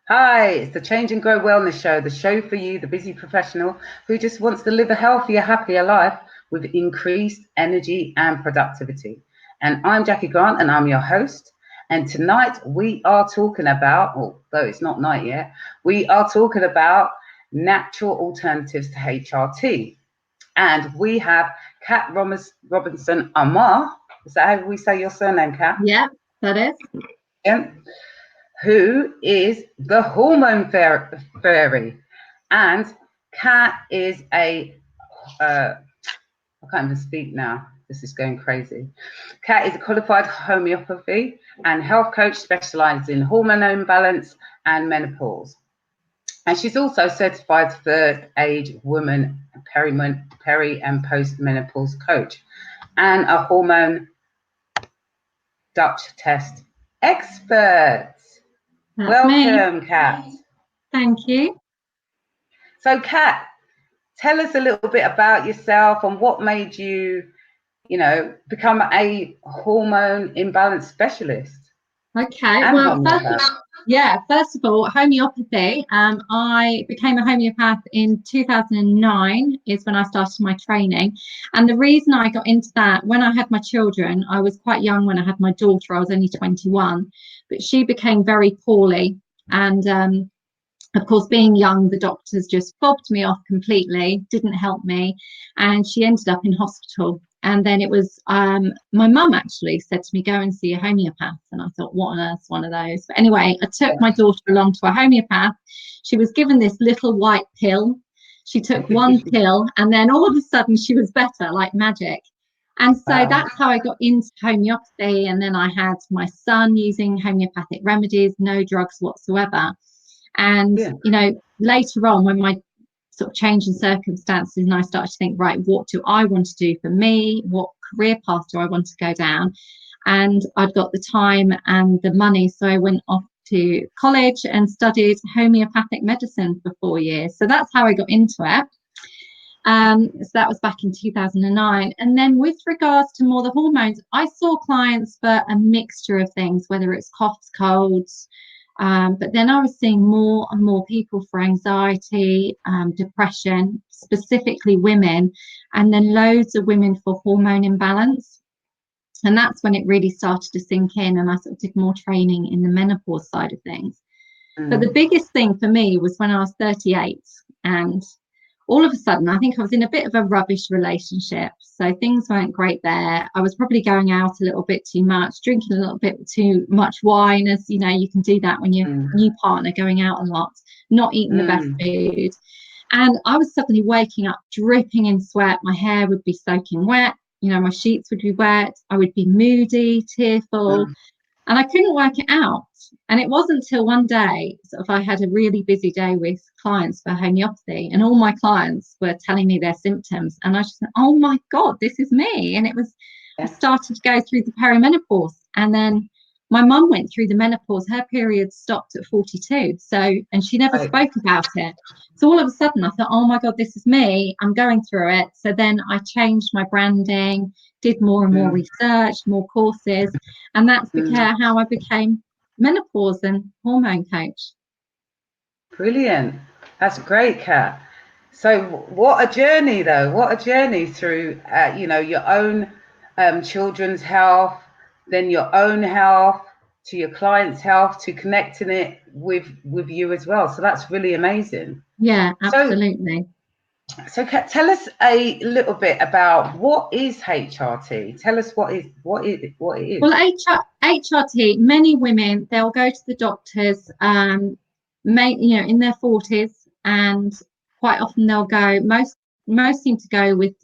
Hi, it's the Change and Grow Wellness Show, the show for you, the busy professional who just wants to live a healthier, happier life with increased energy and productivity. And I'm Jackie Grant, and I'm your host. And tonight we are talking about, although it's not night yet, we are talking about natural alternatives to HRT. And we have Kat Robinson Amar. Is that how we say your surname, Kat? Yeah, that is. Yeah. Who is the Hormone Fairy. And Kat is I can't even speak now. This is going crazy. Kat is a qualified homeopathy and health coach specialized in hormone imbalance and menopause. And she's also certified third age woman peri and postmenopause coach and a hormone Dutch test expert. That's me. Welcome, Kat. Thank you. So, Kat, tell us a little bit about yourself and what made you, become a hormone imbalance specialist Okay. and Well, homeopath. first of all, homeopathy. I became a homeopath in 2009 is when I started my training. And the reason I got into that, when I had my children, I was quite young when I had my daughter. I was only 21, but she became very poorly. And of course, being young, the doctors just fobbed me off completely, didn't help me, and she ended up in hospital. And then it was my mum actually said to me, go and see a homeopath. And I thought, what on earth's one of those? But anyway, I took my daughter along to a homeopath. She was given this little white pill. She took one pill, and then all of a sudden she was better, like magic. And so Wow. that's how I got into homeopathy. And then I had my son using homeopathic remedies, no drugs whatsoever. And, Yeah. later on, when my sort of change in circumstances and I started to think, right, what do I want to do for me? What career path do I want to go down? And I'd got the time and the money. So I went off to college and studied homeopathic medicine for 4 years. So that's how I got into it. So that was back in 2009. And then with regards to more the hormones, I saw clients for a mixture of things, whether it's coughs, colds, but then I was seeing more and more people for anxiety, depression, specifically women, and then loads of women for hormone imbalance. And that's when it really started to sink in, and I sort of did more training in the menopause side of things. But the biggest thing for me was when I was 38, and all of a sudden, I think I was in a bit of a rubbish relationship. So things weren't great there. I was probably going out a little bit too much, drinking a little bit too much wine, as you know, you can do that when you're new partner going out a lot, not eating the best food. And I was suddenly waking up dripping in sweat. My hair would be soaking wet. My sheets would be wet. I would be moody, tearful, and I couldn't work it out. And it wasn't until one day, sort of, I had a really busy day with clients for homeopathy, and all my clients were telling me their symptoms. And I just said, oh my God, this is me. And I started to go through the perimenopause. And then my mum went through the menopause. Her period stopped at 42. And she never spoke about it. So all of a sudden I thought, oh my God, this is me. I'm going through it. So then I changed my branding, did more and more research, more courses. And that's how I became menopause and hormone coach. Brilliant. That's great, Kat. So, what a journey, though. What a journey through, your own children's health, then your own health, to your client's health, to connecting it with you as well. So that's really amazing. Yeah, absolutely. So, Kat, tell us a little bit about what is HRT. Tell us what it is. Well, HRT, many women, they'll go to the doctors, in their 40s, and quite often they'll go, most seem to go with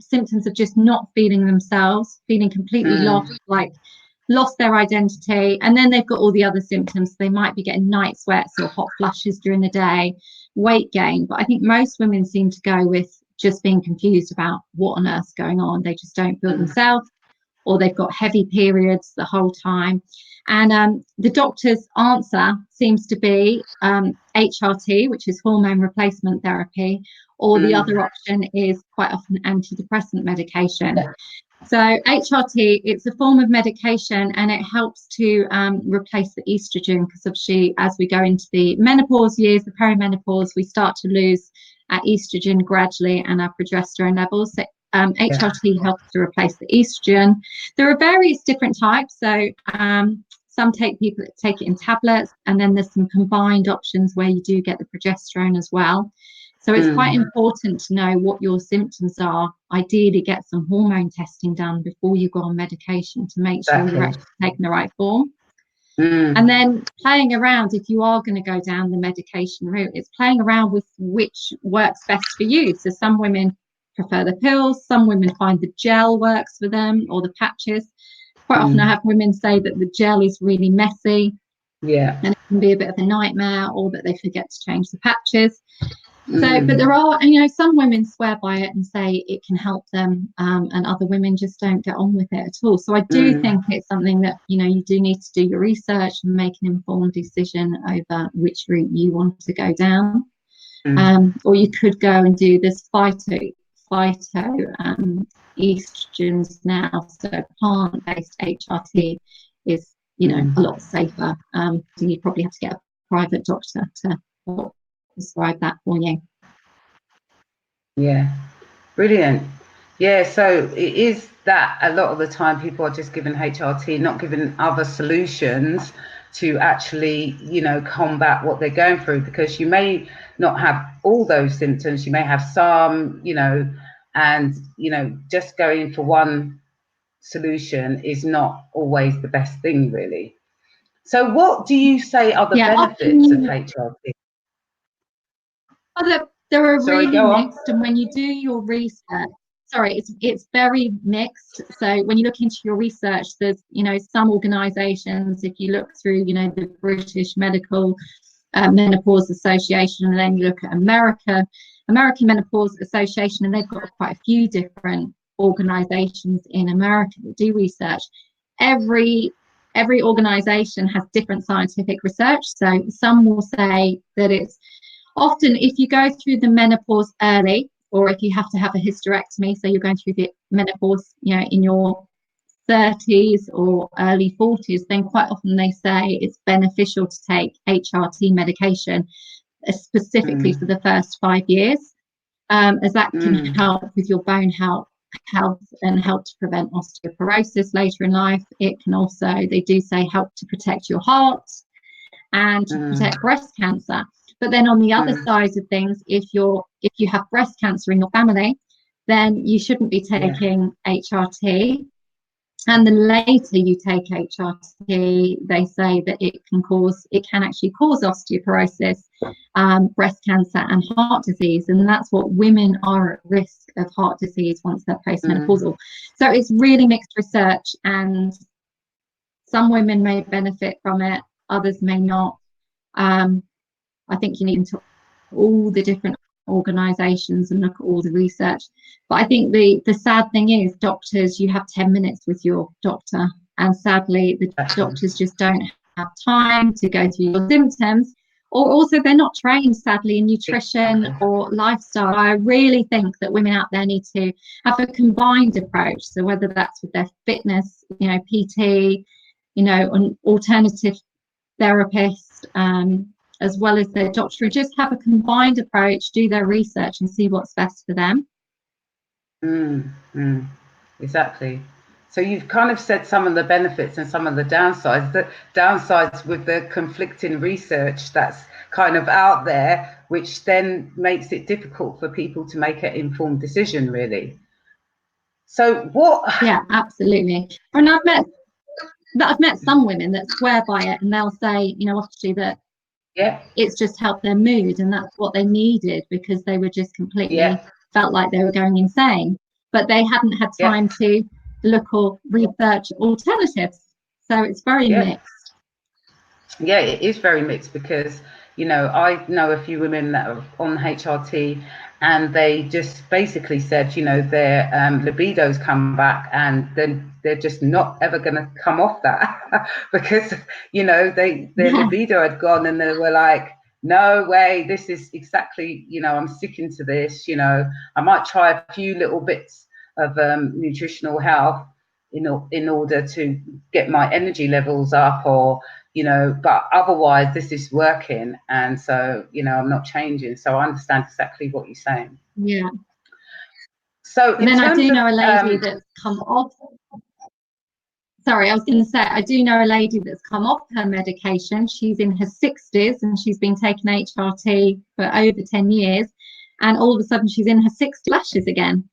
symptoms of just not feeling themselves, feeling completely lost their identity. And then they've got all the other symptoms. They might be getting night sweats or hot flushes during the day, weight gain. But I think most women seem to go with just being confused about what on earth's going on. They just don't feel themselves, or they've got heavy periods the whole time. And the doctor's answer seems to be HRT, which is hormone replacement therapy, or the other option is quite often antidepressant medication. So HRT, it's a form of medication, and it helps to replace the estrogen, because obviously as we go into the menopause years, the perimenopause, we start to lose our estrogen gradually and our progesterone levels. So HRT helps to replace the estrogen. There are various different types. So some people take it in tablets, and then there's some combined options where you do get the progesterone as well. So it's quite important to know what your symptoms are. Ideally, get some hormone testing done before you go on medication to make sure you're actually taking the right form. And then playing around, if you are going to go down the medication route, it's playing around with which works best for you. So some women prefer the pills, some women find the gel works for them, or the patches. Quite often I have women say that the gel is really messy, and it can be a bit of a nightmare, or that they forget to change the patches. So, but there are, and some women swear by it and say it can help them, and other women just don't get on with it at all. So I do think it's something that, you do need to do your research and make an informed decision over which route you want to go down. Or you could go and do this phyto estrogens now. So plant-based HRT is, a lot safer. So you probably have to get a private doctor to describe that for you. Yeah, brilliant. Yeah, so it is that a lot of the time people are just given HRT, not given other solutions to actually, combat what they're going through, because you may not have all those symptoms, you may have some, and, just going for one solution is not always the best thing, really. So what do you say are the benefits of HRT? There are really mixed, and when you do your research, it's very mixed. So when you look into your research, there's some organisations, if you look through the British Medical Menopause Association, and then you look at American Menopause Association, and they've got quite a few different organisations in America that do research. Every organisation has different scientific research. So some will say that it's often, if you go through the menopause early, or if you have to have a hysterectomy, so you're going through the menopause, in your 30s or early 40s, then quite often they say it's beneficial to take HRT medication, specifically for the first 5 years, as that can help with your bone health and help to prevent osteoporosis later in life. It can also, they do say, help to protect your heart and to protect breast cancer. But then on the other side of things, if you have breast cancer in your family, then you shouldn't be taking HRT. And the later you take HRT, they say that it can actually cause osteoporosis, breast cancer, and heart disease. And that's what women are at risk of heart disease once they're postmenopausal. So it's really mixed research, and some women may benefit from it, others may not. I think you need to all the different organisations and look at all the research. But I think the sad thing is, doctors, you have 10 minutes with your doctor, and sadly the doctors just don't have time to go through your symptoms, or also they're not trained, sadly, in nutrition or lifestyle. I really think that women out there need to have a combined approach. So whether that's with their fitness, PT, an alternative therapist, as well as their doctor, just have a combined approach, do their research and see what's best for them. Exactly. So you've kind of said some of the benefits and some of the downsides. The downsides with the conflicting research that's kind of out there, which then makes it difficult for people to make an informed decision, really. So what? Yeah, absolutely. And I've met some women that swear by it, and they'll say, actually that it's just helped their mood, and that's what they needed, because they were just completely felt like they were going insane, but they hadn't had time to look or research alternatives. So it's very mixed. Yeah, it is very mixed, because I know a few women that are on HRT, and they just basically said, their libidos come back, and then they're just not ever going to come off that because their libido had gone, and they were like, no way, this is exactly, I'm sticking to this. I might try a few little bits of nutritional health in order to get my energy levels up, or but otherwise this is working, and so I'm not changing. So I understand exactly what you're saying. Yeah. So And then I do know a lady that's come off. Sorry, I was going to say, I do know a lady that's come off her medication. She's in her 60s and she's been taking HRT for over 10 years. And all of a sudden she's in her 60 flashes again.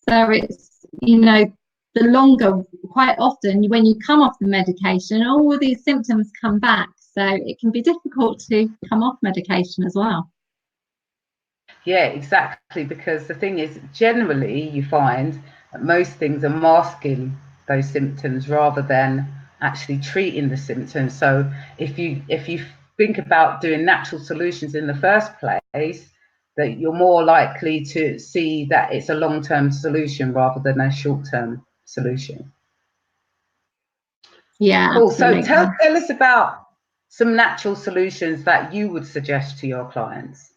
So it's, the longer, quite often when you come off the medication, all of these symptoms come back. So it can be difficult to come off medication as well. Yeah, exactly. Because the thing is, generally you find that most things are masking those symptoms rather than actually treating the symptoms. So if you think about doing natural solutions in the first place, that you're more likely to see that it's a long-term solution rather than a short-term solution. Yeah, cool. absolutely. So tell us about some natural solutions that you would suggest to your clients.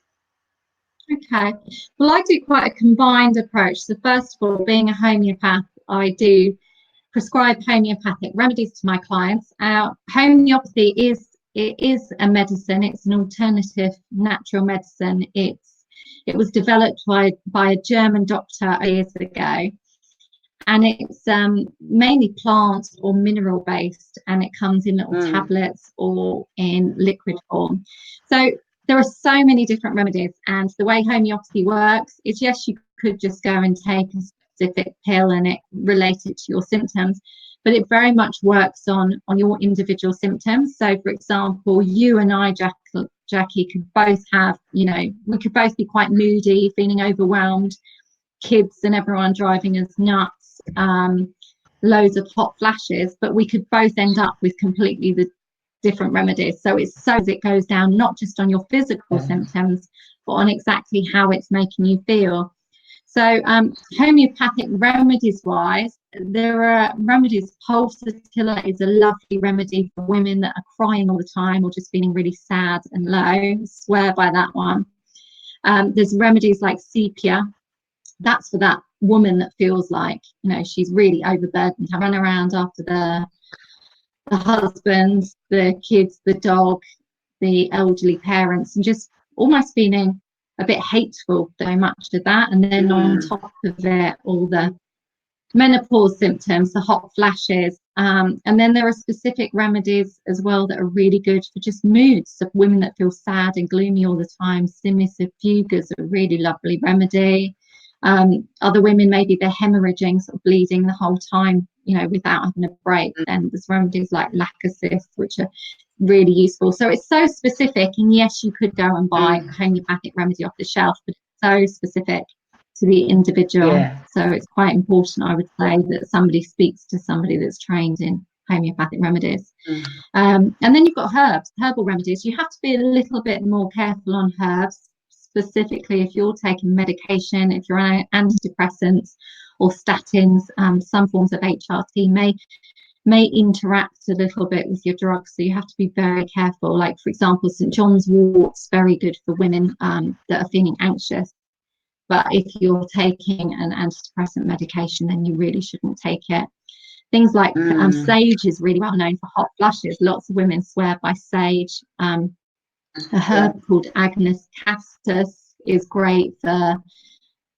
Okay, well, I do quite a combined approach. So first of all, being a homeopath, I do prescribe homeopathic remedies to my clients. Homeopathy is a medicine. It's an alternative natural medicine. It was developed by a German doctor years ago, and it's mainly plant or mineral based, and it comes in little tablets or in liquid form. So there are so many different remedies, and the way homeopathy works is, yes, you could just go and take a specific pill and it related to your symptoms, but it very much works on your individual symptoms. So for example, you and I, Jackie, could both have, we could both be quite moody, feeling overwhelmed, kids and everyone driving us nuts, loads of hot flashes, but we could both end up with completely the different remedies. So it's so it goes down not just on your physical symptoms, but on exactly how it's making you feel. So homeopathic remedies wise, there are remedies. Pulsatilla is a lovely remedy for women that are crying all the time or just feeling really sad and low. Swear by that one. There's remedies like sepia. That's for that woman that feels like she's really overburdened, to run around after the husband, the kids, the dog, the elderly parents, and just almost feeling a bit hateful, so much of that. And then on top of it, all the menopause symptoms, the hot flashes, and then there are specific remedies as well that are really good for just moods of women that feel sad and gloomy all the time. Simisafuga is a really lovely remedy. Other women, maybe they're hemorrhaging, sort of bleeding the whole time, without having a break, and there's remedies like lacasis, which are really useful. So it's so specific, and yes, you could go and buy a homeopathic remedy off the shelf, but it's so specific to the individual. So it's quite important, I would say, that somebody speaks to somebody that's trained in homeopathic remedies. And then you've got herbal remedies. You have to be a little bit more careful on herbs, specifically if you're taking medication, if you're on antidepressants or statins. Some forms of HRT may interact a little bit with your drugs, so you have to be very careful. Like, for example, St. John's wort's very good for women that are feeling anxious, but if you're taking an antidepressant medication, then you really shouldn't take it. Things like sage is really well known for hot flushes. Lots of women swear by sage. A herb called Agnus castus is great for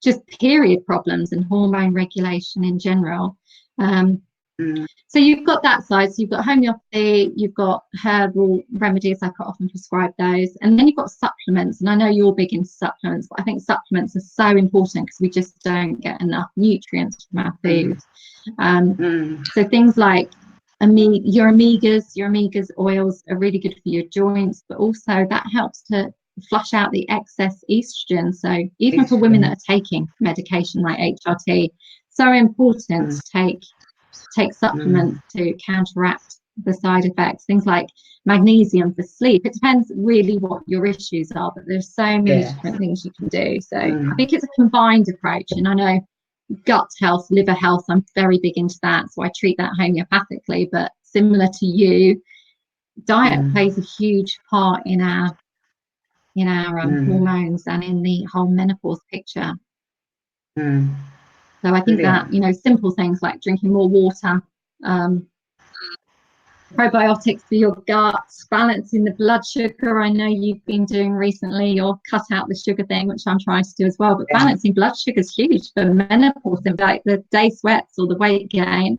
just period problems and hormone regulation in general. So you've got that side. So you've got homeopathy, you've got herbal remedies. I quite often prescribe those. And then you've got supplements. And I know you're big into supplements, but I think supplements are so important because we just don't get enough nutrients from our food. So things like your omegas oils are really good for your joints, but also that helps to flush out the excess estrogen. So even for women that are taking medication like HRT, so important to take supplements to counteract the side effects. Things like magnesium for sleep. It depends really what your issues are, but there's so many different things you can do. So I think it's a combined approach. And I know gut health, liver health, I'm very big into that, so I treat that homeopathically. But similar to you, diet plays a huge part in our hormones and in the whole menopause picture. So I think that, you know, simple things like drinking more water, probiotics for your guts, balancing the blood sugar. I know you've been doing recently, or cut out the sugar thing, which I'm trying to do as well. But balancing blood sugar is huge for menopause, like the day sweats or the weight gain.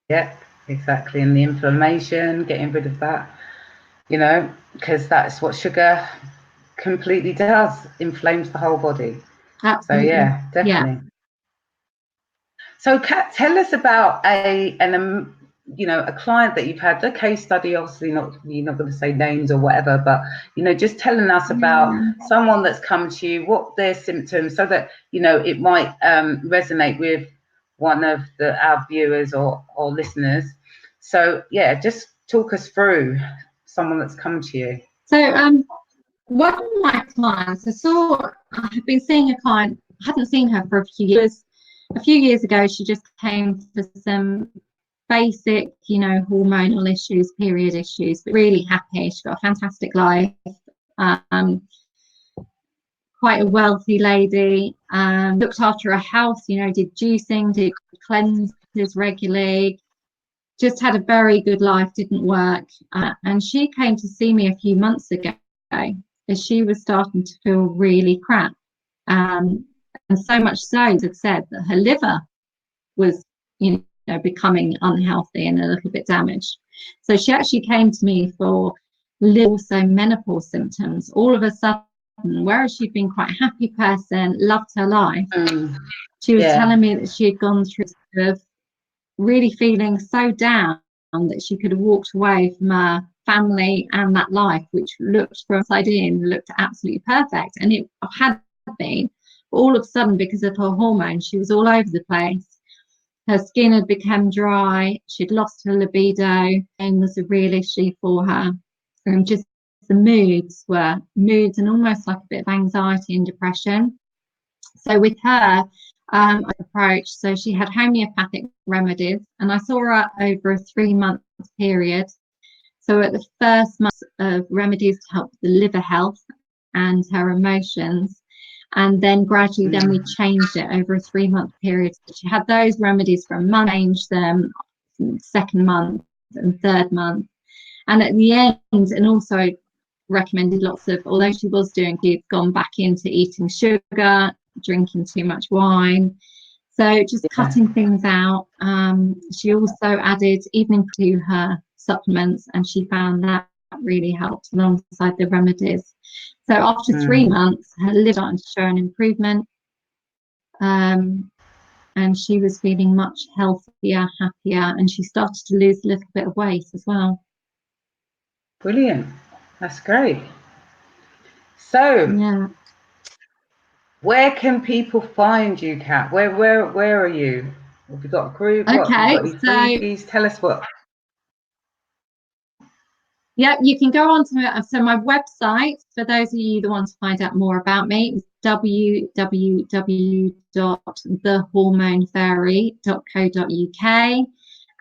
Yeah, exactly. And the inflammation, getting rid of that, you know, because that's what sugar completely does, inflames the whole body. Absolutely. So yeah, definitely. Yeah. So Kat, tell us about you know, a client that you've had, a case study. Obviously, you're not going to say names or whatever, but you know, just telling us about someone that's come to you, what their symptoms, so that you know it might resonate with one of our viewers or listeners. So yeah, just talk us through someone that's come to you. So one of my clients, I've been seeing a client, I hadn't seen her for a few years. A few years ago, she just came for some basic, you know, hormonal issues, period issues, but really happy. She's got a fantastic life. Quite a wealthy lady, looked after her health, you know, did juicing, did cleanses regularly, just had a very good life, didn't work. And she came to see me a few months ago as she was starting to feel really crap. And so much so had said that her liver was, you know, becoming unhealthy and a little bit damaged. So she actually came to me for also menopause symptoms. All of a sudden, whereas she'd been quite a happy person, loved her life, she was telling me that she had gone through sort of really feeling so down that she could have walked away from her family and that life, which looked from outside in, looked absolutely perfect. And it had been, but all of a sudden, because of her hormones, she was all over the place. Her skin had become dry, she'd lost her libido, and was a real issue for her. And just the moods and almost like a bit of anxiety and depression. So with her, approach, so she had homeopathic remedies, and I saw her over a 3-month period. So at the first month of remedies to help the liver health and her emotions, and then gradually then we changed it over a 3-month period. So she had those remedies for a month, changed them second month and third month, and at the end, and also recommended lots of, although she was doing, she'd gone back into eating sugar, drinking too much wine, so just cutting things out. She also added evening to her supplements, and she found that really helped alongside the remedies. So after 3 months, her liver started to show an improvement, and she was feeling much healthier, happier, and she started to lose a little bit of weight as well. Brilliant, that's great. So yeah, where can people find you, Kat? Where are you? Have you got a group? Okay, what, have you got any freebies? Tell us what. Yeah, you can go on to my website, for those of you that want to find out more about me, is www.thehormonefairy.co.uk.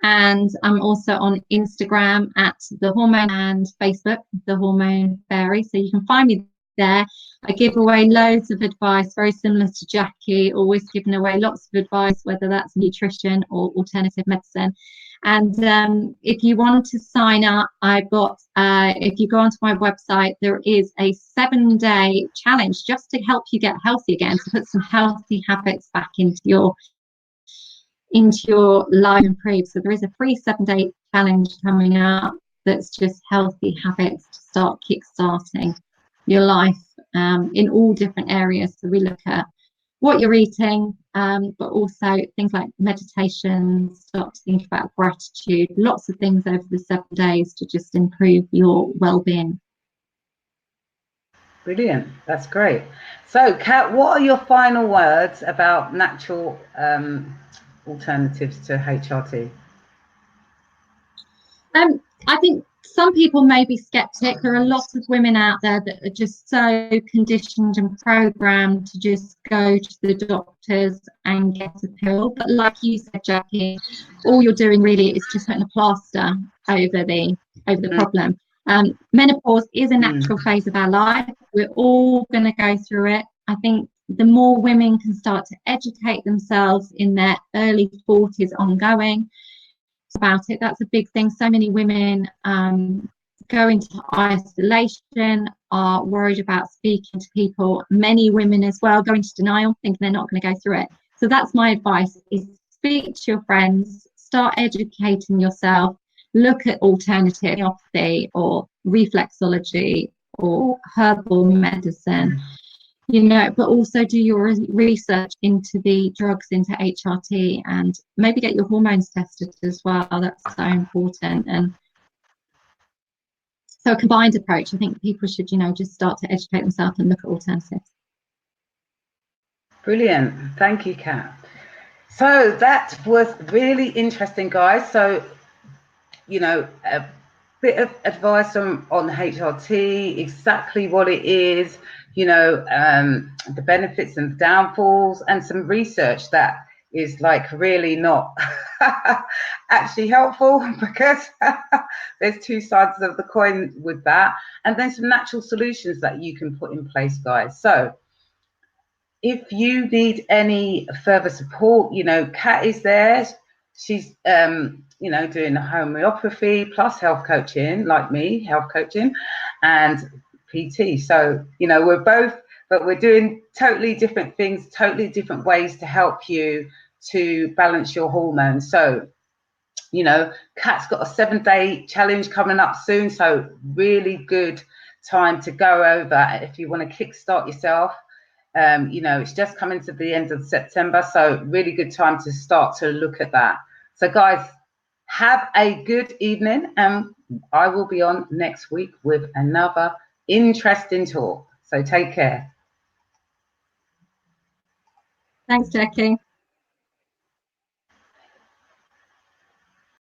And I'm also on Instagram at The Hormone and Facebook, The Hormone Fairy. So you can find me there. I give away loads of advice, very similar to Jackie, always giving away lots of advice, whether that's nutrition or alternative medicine. And if you want to sign up, I've got, if you go onto my website, there is a 7-day challenge just to help you get healthy again, to put some healthy habits back into your life, improve. So there is a free 7-day challenge coming up that's just healthy habits to start kickstarting your life in all different areas. So we look at what you're eating, but also things like meditation, start to think about gratitude, lots of things over the 7 days to just improve your well-being. Brilliant, that's great. So Kat, what are your final words about natural alternatives to HRT? I think some people may be skeptic. There are lots of women out there that are just so conditioned and programmed to just go to the doctors and get a pill. But like you said, Jackie, all you're doing really is just putting a plaster over the problem. Menopause is a natural phase of our life. We're all going to go through it. I think the more women can start to educate themselves in their early 40s ongoing about it. That's a big thing. So many women go into isolation, are worried about speaking to people. Many women as well go into denial, thinking they're not going to go through it. So that's my advice, is speak to your friends, start educating yourself, look at alternative homeopathy or reflexology or herbal medicine, you know, but also do your research into the drugs, into HRT, and maybe get your hormones tested as well. That's so important. And so a combined approach, I think people should, you know, just start to educate themselves and look at alternatives. Brilliant. Thank you, Kat. So that was really interesting, guys. So, you know, a bit of advice on HRT, exactly what it is, you know, the benefits and downfalls, and some research that is like really not actually helpful, because there's two sides of the coin with that, and then some natural solutions that you can put in place, guys. So if you need any further support, you know, Kat is there. She's you know, doing homeopathy plus health coaching, like me, health coaching and PT. So, you know, we're both, but we're doing totally different things, totally different ways to help you to balance your hormones. So, you know, Kat's got a 7-day challenge coming up soon. So really good time to go over if you want to kickstart yourself. You know, it's just coming to the end of September, so really good time to start to look at that. So guys, have a good evening, and I will be on next week with another interesting talk. So take care. Thanks, Jackie.